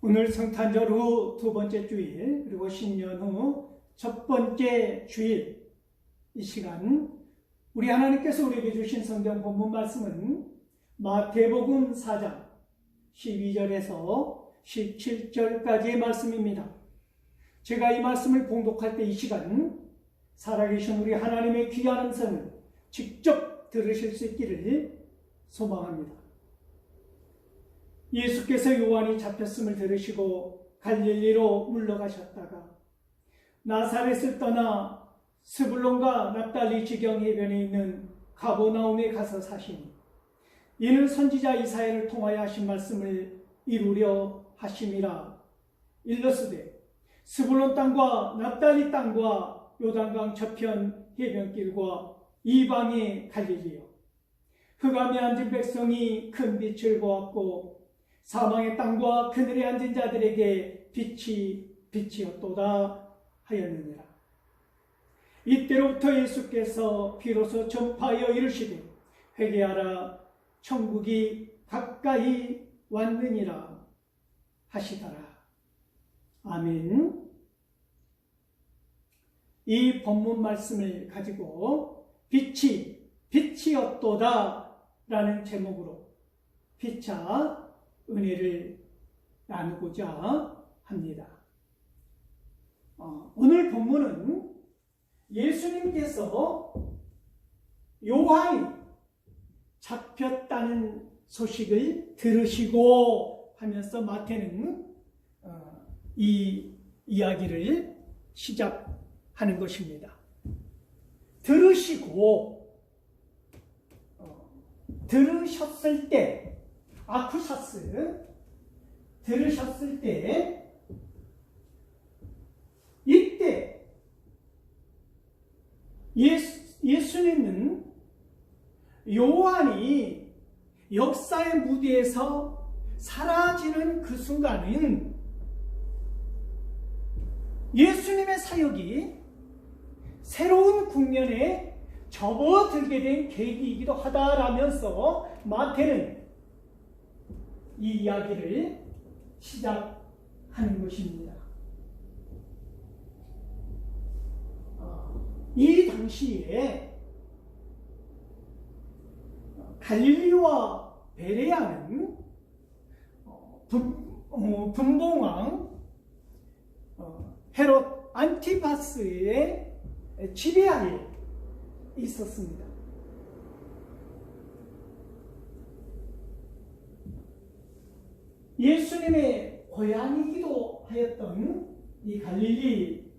오늘 성탄절 후 두 번째 주일, 그리고 신년 후 첫 번째 주일, 이 시간 우리 하나님께서 우리에게 주신 성경 본문 말씀은 마태복음 4장 12절에서 17절까지의 말씀입니다. 제가 이 말씀을 봉독할 때 이 시간 살아계신 우리 하나님의 귀한 음성을 직접 들으실 수 있기를 소망합니다. 예수께서 요한이 잡혔음을 들으시고 갈릴리로 물러가셨다가 나사렛을 떠나 스불론과 납달리 지경 해변에 있는 가버나움에 가서 사시니 이는 선지자 이사야를 통하여 하신 말씀을 이루려 하심이라. 일러스되 스불론 땅과 납달리 땅과 요단강 저편 해변길과 이방의 갈릴리여, 흑암에 앉은 백성이 큰 빛을 보았고 사망의 땅과 그늘에 앉은 자들에게 빛이 빛이었도다 하였느니라. 이때로부터 예수께서 비로소 전파하여 이르시되 회개하라, 천국이 가까이 왔느니라 하시더라. 아멘. 이 본문 말씀을 가지고 빛이었도다 라는 제목으로 피차 은혜를 나누고자 합니다. 오늘 본문은 예수님께서 요한이 잡혔다는 소식을 들으시고 하면서 마태는 이 이야기를 시작하는 것입니다. 들으셨을 때, 아쿠샤스, 들으셨을 때, 이때 예수님은 요한이 역사의 무대에서 사라지는 그 순간은 예수님의 사역이 새로운 국면에 접어들게 된 계기이기도 하다라면서 마태는 이 이야기를 시작하는 것입니다. 이 당시에 갈릴리와 베레아는 분봉왕 헤롯 안티파스의 지배하에 있었습니다. 예수님의 고향이기도 하였던 이 갈릴리,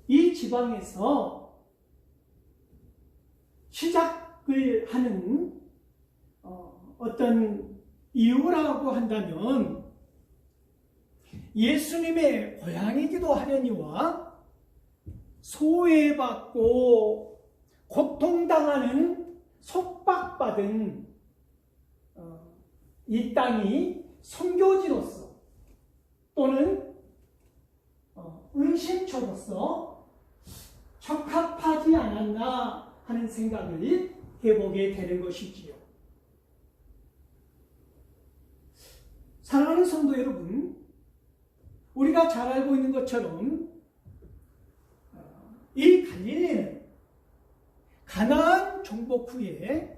이 지방에서 시작을 하는 어떤 이유라고 한다면 예수님의 고향이기도 하려니와 소외받고 고통당하는 속박받은 이 땅이 선교지로서 또는 은신처로서 적합하지 않았나 하는 생각을 해보게 되는 것이지요. 사랑하는 성도 여러분, 우리가 잘 알고 있는 것처럼 이 갈릴리는 가나안 정복 후에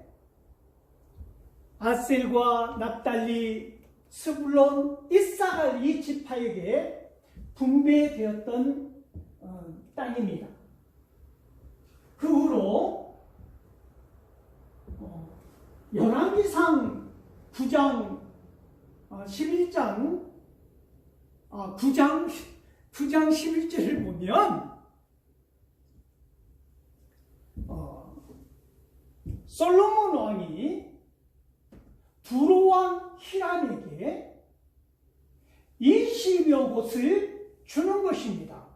아셀과 납달리, 스불론, 이사갈 이 지파에게 분배되었던 땅입니다. 그 후로 열왕기상 9장 11장 9장 11절을 보면 솔로몬 왕이 두로왕 히람에게 20여 곳을 주는 것입니다.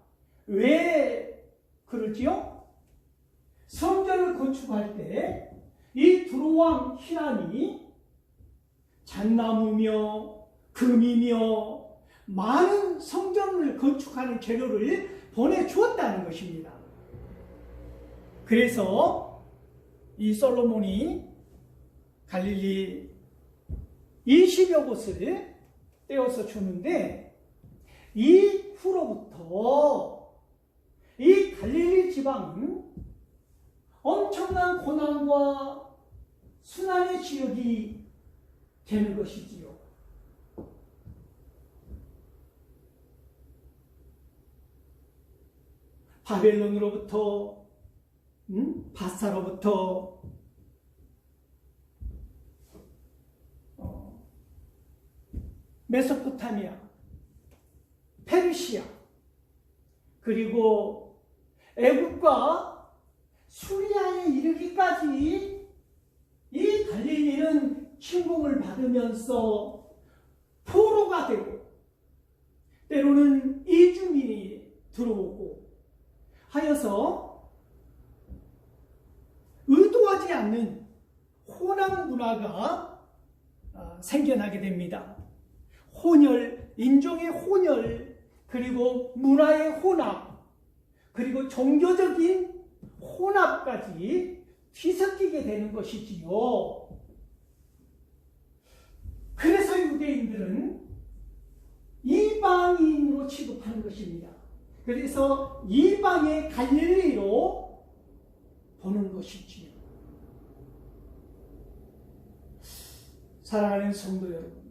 왜 그러지요? 성전을 건축할 때 이 두로왕 히람이 잣나무며 금이며 많은 성전을 건축하는 재료를 보내주었다는 것입니다. 그래서 이 솔로몬이 갈릴리 20여 곳을 떼어서 주는데 이후로부터 이 갈릴리 지방은 엄청난 고난과 순환의 지역이 되는 것이지요. 바벨론으로부터 바사로부터 메소포타미아, 페르시아, 그리고 애국과 수리아에 이르기까지 이 갈릴리는 침공을 받으면서 포로가 되고 때로는 이주민이 들어오고 하여서 의도하지 않는 혼합 문화가 생겨나게 됩니다. 혼혈, 인종의 혼혈, 그리고 문화의 혼합, 그리고 종교적인 혼합까지 뒤섞이게 되는 것이지요. 그래서 유대인들은 이방인으로 취급하는 것입니다. 그래서 이방의 갈릴리로 보는 것이지요. 사랑하는 성도 여러분,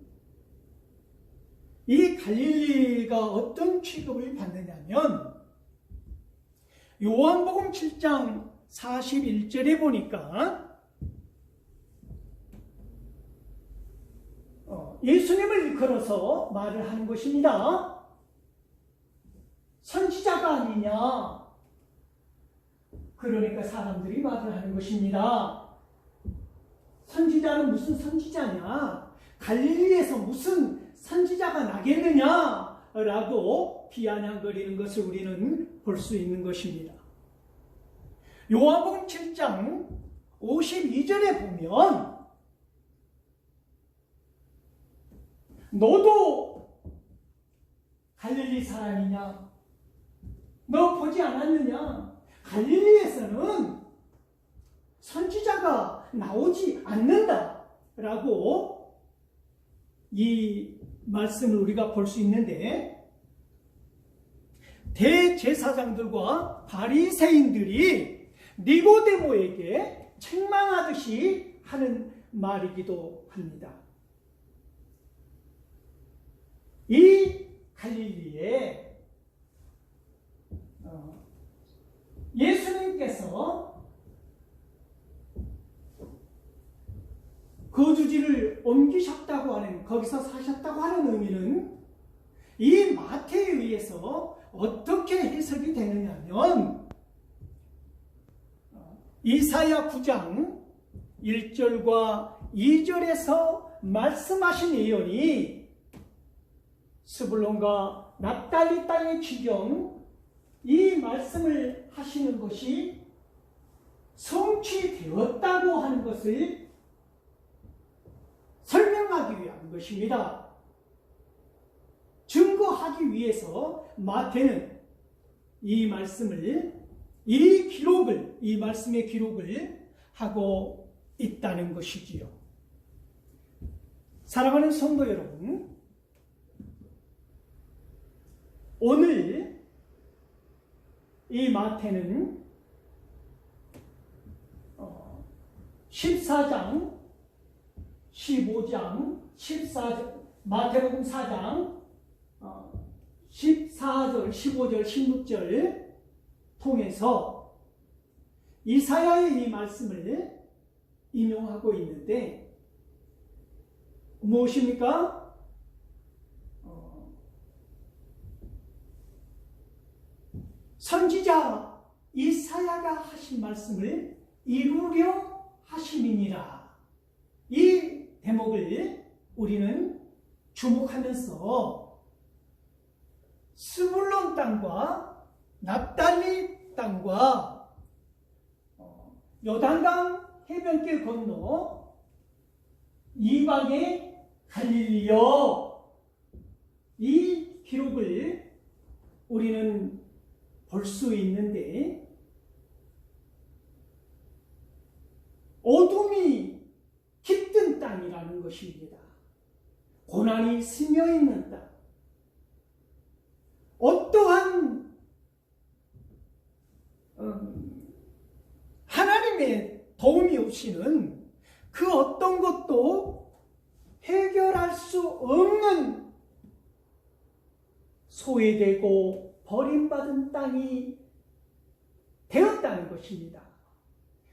이 갈릴리가 어떤 취급을 받느냐면 요한복음 7장 41절에 보니까 예수님을 일컬어서 말을 하는 것입니다. 선지자가 아니냐? 그러니까 사람들이 말을 하는 것입니다. 선지자는 무슨 선지자냐? 갈릴리에서 무슨 선지자가 나겠느냐? 라고 비아냥거리는 것을 우리는 볼 수 있는 것입니다. 요한복음 7장 52절에 보면 너도 갈릴리 사람이냐? 너 보지 않았느냐? 갈릴리에서는 선지자가 나오지 않는다 라고 이 말씀을 우리가 볼 수 있는데, 대제사장들과 바리새인들이 니고데모에게 책망하듯이 하는 말이기도 합니다. 이 갈릴리에 예수님께서 거주지를 옮기셨다고 하는, 거기서 사셨다고 하는 의미는 이 마태에 의해서 어떻게 해석이 되느냐면 이사야 9장 1절과 2절에서 말씀하신 예언이 스불론과 납달리 땅의 지경, 이 말씀을 하시는 것이 성취되었다고 하는 것을 설명하기 위한 것입니다. 증거하기 위해서 마태는 이 말씀을, 이 기록을, 이 말씀의 기록을 하고 있다는 것이지요. 사랑하는 성도 여러분, 오늘 이 마태는 14장, 15장, 14장, 마태복음 4장 14절, 15절, 16절 통해서 이사야의 이 말씀을 인용하고 있는데 무엇입니까? 선지자 이사야가 하신 말씀을 이루려 하심이니라. 이 대목을 우리는 주목하면서 스불론 땅과 납달리 땅과 요단강 해변길 건너 이방의 갈릴리여, 이 기록을 우리는 볼 수 있는데 어둠이 깃든 땅이라는 것입니다. 고난이 스며 있는다. 어떠한 하나님의 도움이 없이는 그 어떤 것도 해결할 수 없는 소외되고 버림받은 땅이 되었다는 것입니다.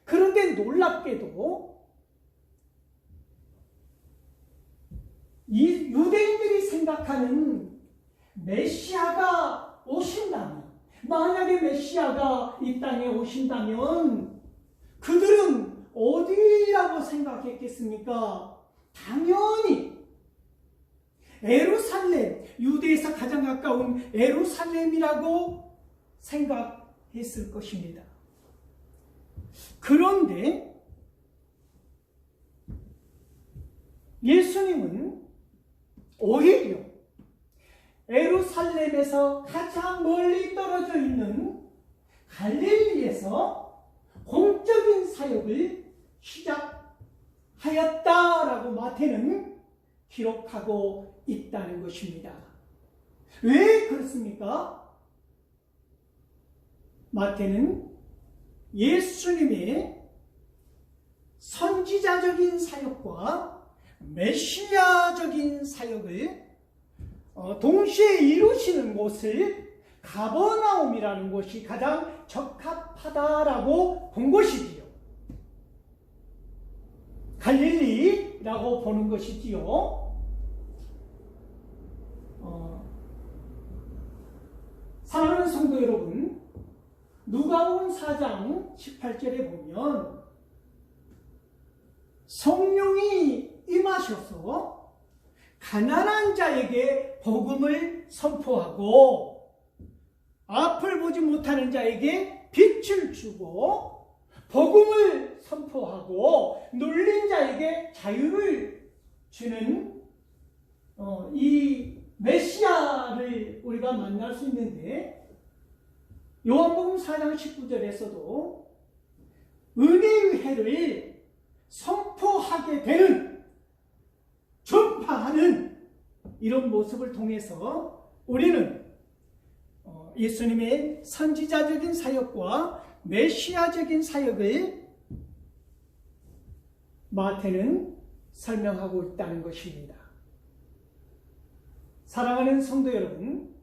그런데 놀랍게도 이 유대인들이 생각하는 메시아가 오신다면, 만약에 메시아가 이 땅에 오신다면 그들은 어디라고 생각했겠습니까? 당연히 예루살렘, 유대에서 가장 가까운 예루살렘이라고 생각했을 것입니다. 그런데 예수님은 오히려 예루살렘에서 가장 멀리 떨어져 있는 갈릴리에서 공적인 사역을 시작하였다라고 마태는 기록하고 있다는 것입니다. 왜 그렇습니까? 마태는 예수님의 선지자적인 사역과 메시아적인 사역을 동시에 이루시는 곳을 가버나움이라는 곳이 가장 적합하다라고 본 것이지요. 갈릴리라고 보는 것이지요. 사랑하는 성도 여러분, 누가복음 4장 18절에 보면 성령이 임하셔서 가난한 자에게 복음을 선포하고 앞을 보지 못하는 자에게 빛을 주고 복음을 선포하고 눌린 자에게 자유를 주는 이 메시아를 우리가 만날 수 있는데, 요한복음 4장 19절에서도 은혜의 해를 선포하게 되는, 전파하는 이런 모습을 통해서 우리는 예수님의 선지자적인 사역과 메시아적인 사역을 마태는 설명하고 있다는 것입니다. 사랑하는 성도 여러분,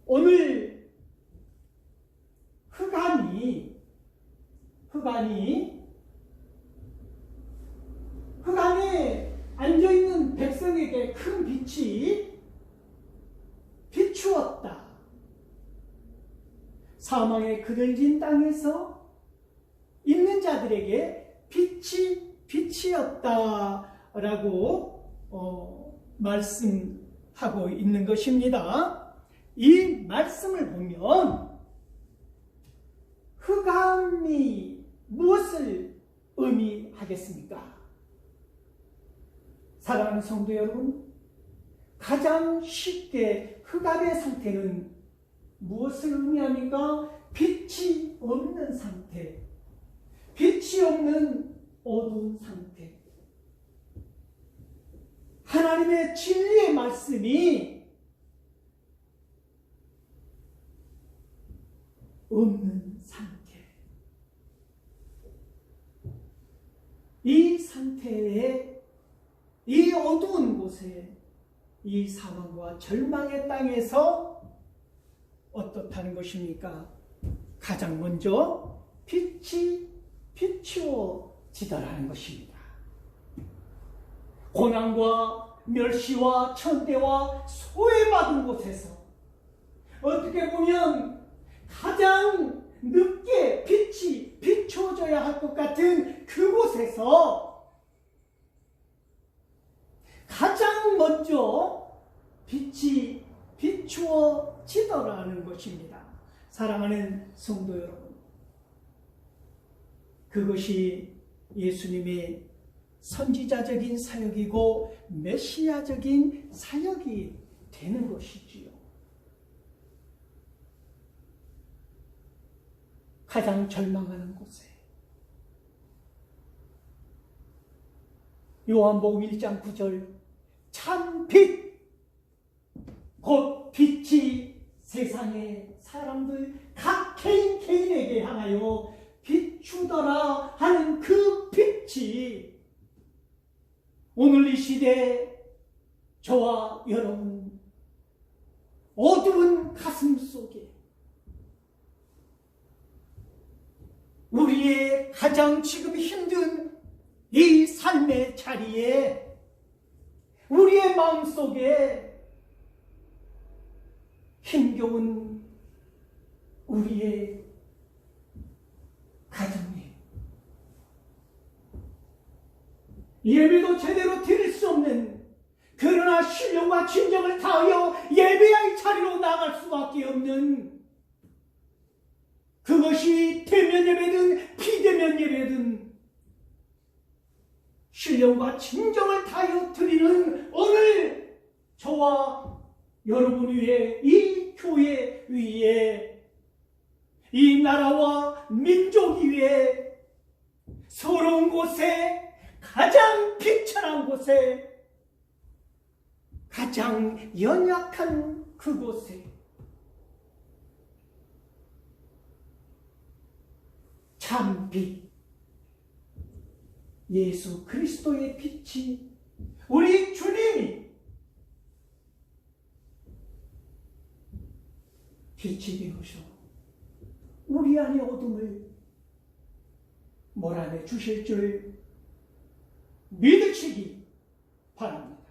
오늘 흑암에 앉아있는 백성에게 큰 빛이 비추었다. 사망의 그늘진 땅에서 있는 자들에게 빛이었다라고 말씀하고 있는 것입니다. 이 말씀을 보면 흑암이 무엇을 의미하겠습니까? 사랑하는 성도 여러분, 가장 쉽게 흑암의 상태는 무엇을 의미합니까? 빛이 없는 상태, 빛이 없는 어두운 상태. 하나님의 진리의 말씀이 없는 상태. 이 상태에, 이 어두운 곳에, 이 사망과 절망의 땅에서 어떻다는 것입니까? 가장 먼저 빛이 비추어지더라는 것입니다. 고난과 멸시와 천대와 소외받은 곳에서 어떻게 보면 가장 늦게 빛이 비춰져야 할 것 같은 그곳에서 가장 먼저 빛이 비추어지더라는 것입니다. 사랑하는 성도 여러분, 그것이 예수님의 선지자적인 사역이고 메시아적인 사역이 되는 것이지요. 가장 절망하는 곳에, 요한복음 1장 9절 참 빛, 곧 빛이 세상의 사람들 각 개인에게 향하여 비추더라 하는 그 빛이 오늘 이 시대 저와 여러분 어두운 가슴 속에 우리의 가장 지금 힘든 이 삶의 자리에 우리의 마음속에 힘겨운 우리의 가정에 예배도 제대로 드릴 수 없는, 그러나 신령과 진정을 다하여 예배의 자리로 나갈 수밖에 없는, 그것이 대면 예배든 비대면 예배든 신령과 진정을 다하여 드리는 오늘 저와 여러분 위에, 이 교회 위에, 이 나라와 민족 위에, 서러운 곳에, 가장 비천한 곳에, 가장 연약한 그곳에 참 빛, 예수 그리스도의 빛이, 우리 주님이 빛이 되어서 우리 안의 어둠을 몰아내 주실 줄 믿으시기 바랍니다.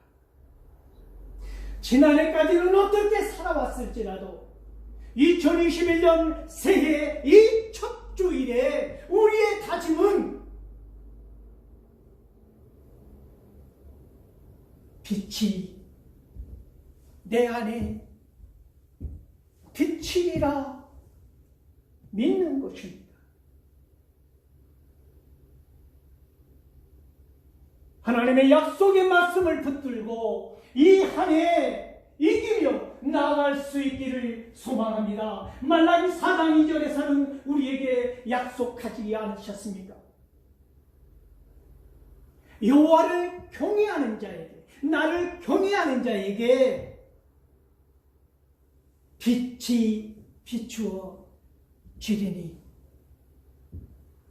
지난해까지는 어떻게 살아왔을지라도 2021년 새해 이 첫 주일에 우리의 다짐은 빛이 내 안에 빛이라 믿는 것입니다. 하나님의 약속의 말씀을 붙들고 이 한 해 이기며 나아갈 수 있기를 소망합니다. 말라기 4장 2절에서는 우리에게 약속하지 않으셨습니까? 여호와를 경외하는 자에게, 나를 경외하는 자에게 빛이 비추어 지리니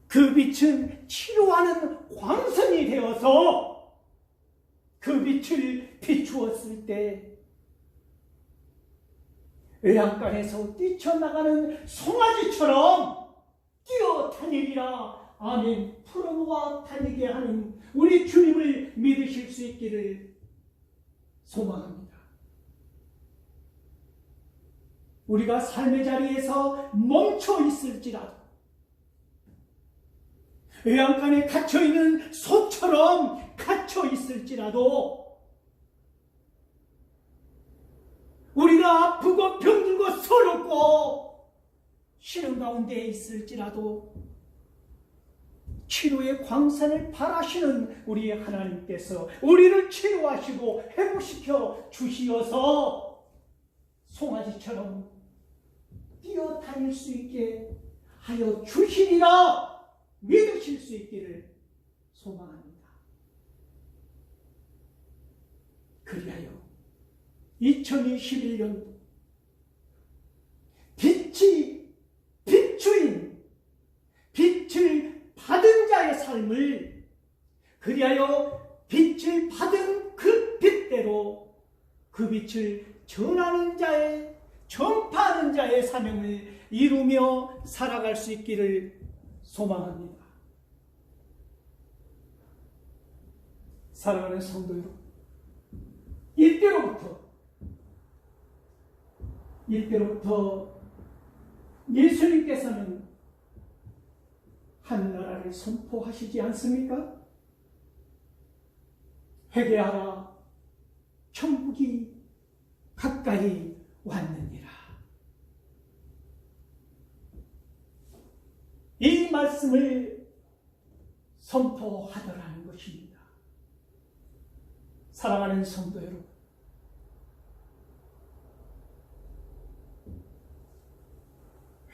그 빛은 치료하는 광선이 되어서 그 빛을 비추었을 때 외양간에서 뛰쳐나가는 송아지처럼 뛰어다니리라. 아멘. 풀어놓아 다니게 하는 우리 주님을 믿으실 수 있기를 소망합니다. 우리가 삶의 자리에서 멈춰 있을지라도, 외양간에 갇혀있는 소처럼 갇혀 있을지라도, 우리가 아프고 병들고 서럽고 시름 가운데 있을지라도 치료의 광선을 바라시는 우리 하나님께서 우리를 치료하시고 회복시켜 주시어서 송아지처럼 뛰어다닐 수 있게 하여 주시리라 믿으실 수 있기를 소망합니다. 그리하여 2021년 빛이 비추인, 빛을 받은 자의 삶을, 그리하여 빛을 받은 그 빛대로 그 빛을 전하는 자의, 전파하는 자의 사명을 이루며 살아갈 수 있기를 소망합니다. 사랑하는 성도 여러분, 이때로부터 예수님께서는 한나라를 선포하시지 않습니까? 회개하라, 천국이 가까이 왔느니라. 이 말씀을 선포하더라는 것입니다. 사랑하는 성도 여러분,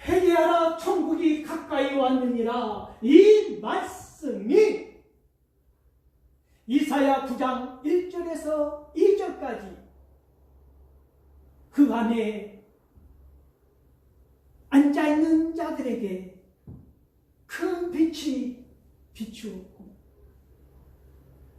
회개하라, 천국이 가까이 왔느니라. 이 말씀이 이사야 9장 1절 1절에서 2절까지 그 안에 앉아있는 자들에게 큰 빛이 비추었고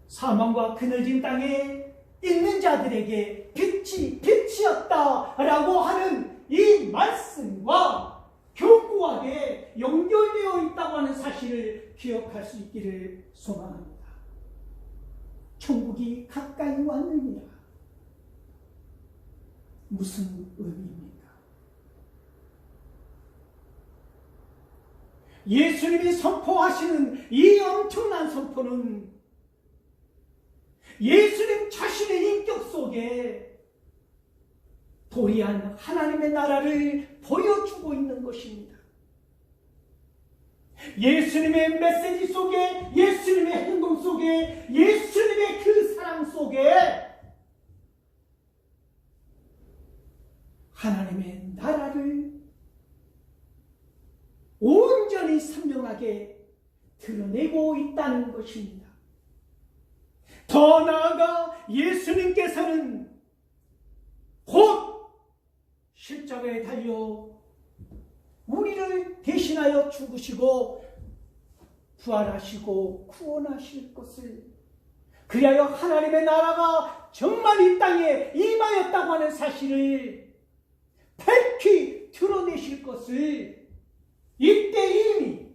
사망과 그늘진 땅에 있는 자들에게 빛이 빛이었다라고 하는 이 말씀과 견고하게 연결되어 있다고 하는 사실을 기억할 수 있기를 소망합니다. 천국이 가까이 왔느니라. 무슨 의미입니까? 예수님이 선포하시는 이 엄청난 선포는 예수님 자신의 인격 속에 도리한 하나님의 나라를 보여주고 있는 것입니다. 예수님의 메시지 속에, 예수님의 행동 속에, 예수님의 그 사랑 속에 하나님의 나라를 온전히 선명하게 드러내고 있다는 것입니다. 더 나아가 예수님께서는 곧 십자가에 달려 우리를 대신하여 죽으시고 부활하시고 구원하실 것을, 그리하여 하나님의 나라가 정말 이 땅에 임하였다고 하는 사실을 밝히 드러내실 것을 이때 이미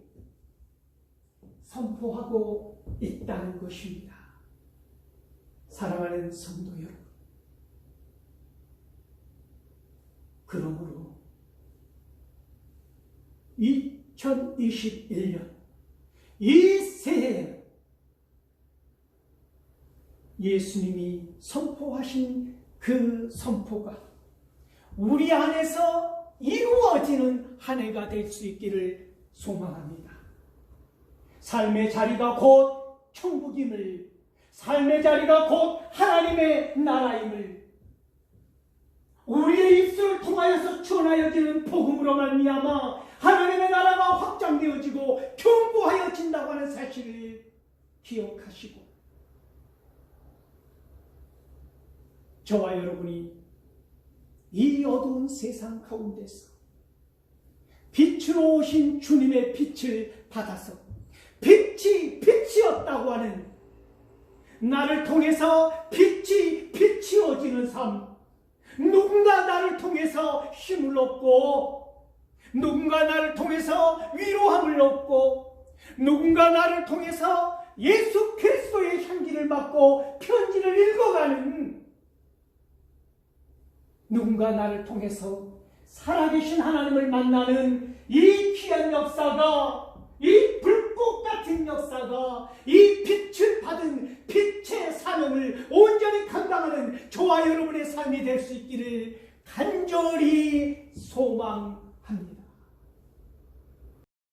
선포하고 있다는 것입니다. 사랑하는 성도 여러분, 그러므로 2021년 이 새해 예수님이 선포하신 그 선포가 우리 안에서 이루어지는 한 해가 될 수 있기를 소망합니다. 삶의 자리가 곧 천국임을, 삶의 자리가 곧 하나님의 나라임을 우리의 입술을 통하여서 전하여지는 복음으로 말미암아 하나님의 나라가 확장되어지고 견고하여진다고 하는 사실을 기억하시고, 저와 여러분이 이 어두운 세상 가운데서 빛으로 오신 주님의 빛을 받아서 빛이 빛이었다고 하는, 나를 통해서 빛이 빛이어지는 삶, 누군가 나를 통해서 힘을 얻고, 누군가 나를 통해서 위로함을 얻고, 누군가 나를 통해서 예수 그리스도의 향기를 맡고 편지를 읽어가는, 누군가 나를 통해서 살아계신 하나님을 만나는 이 귀한 역사가, 이 불꽃 같은 역사가, 이 빛을 받은 빛의 사명을 온전히 감당하는 저와 여러분의 삶이 될 수 있기를 간절히 소망합니다.